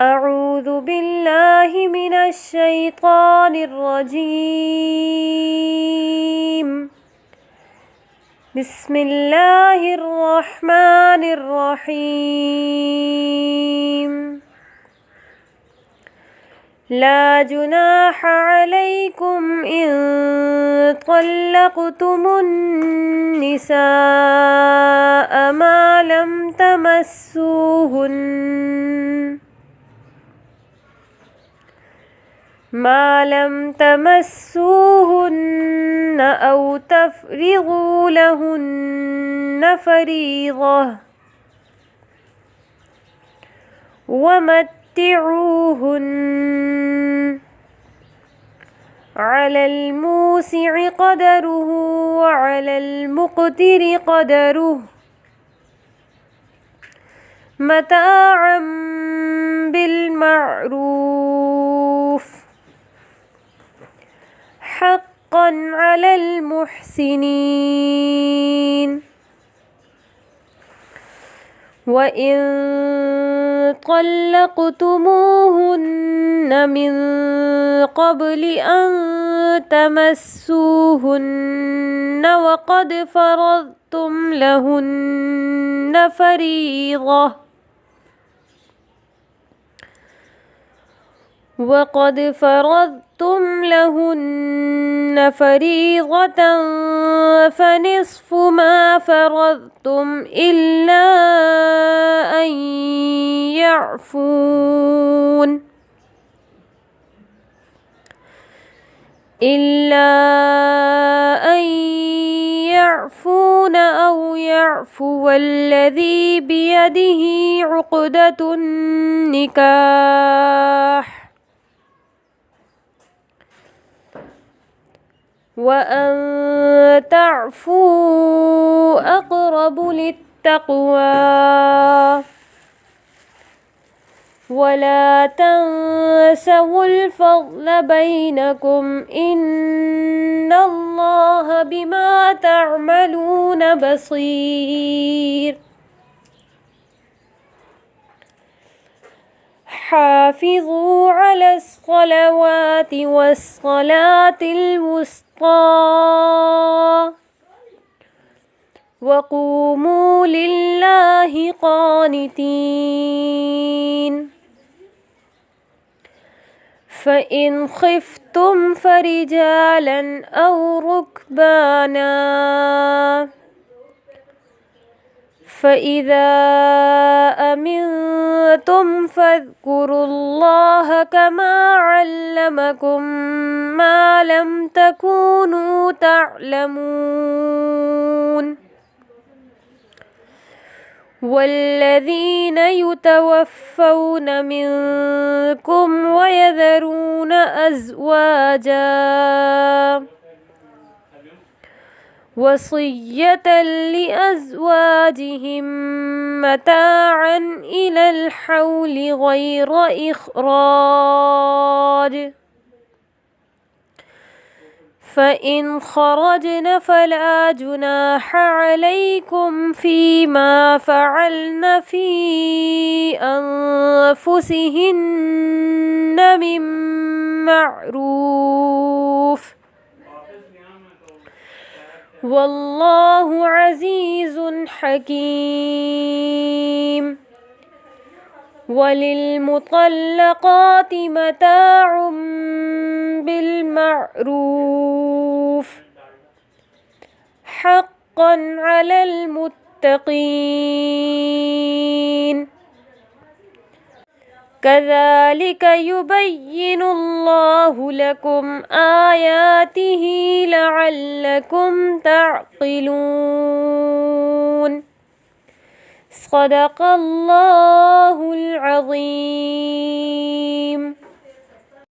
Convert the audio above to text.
أعوذ بالله من الشيطان الرجيم بسم الله الرحمن الرحيم لا جناح عليكم إن طلقتم النساء ما لم تمسوهن أو تفرضوا لهن فريضة ومتعوهن على الموسع قدره وعلى المقتر قدره متاعا بالمعروف حقا على المحسنين. وإن طلقتموهن من قبل أن تمسوهن وقد فرضتم لهن فريضة فنصف ما فرضتم إلا أن يعفون أو يعفو الذي بيده عقدة النكاح وأن تعفوا أقرب للتقوى ولا تنسوا الفضل بينكم إن الله بما تعملون بصير. حافظوا على الصلوات والصلاة الوسطى وقوموا لله قانتين. فإن خفتم فرجالا أو ركبانا فإذا أمنتم فاذكروا الله كما علمكم ما لم تكونوا تعلمون. والذين يتوفون منكم ويذرون أزواجا وصية لأزواجهم متاعا إلى الحول غير إخراج فإن خرجن فلا جناح عليكم فيما فعلن في أنفسهن من معروف والله عزيز حكيم. وللمطلقات متاع بالمعروف حقا على المتقين. كذلك يبين الله لكم آياته لعلكم تعقلون. صدق الله العظيم.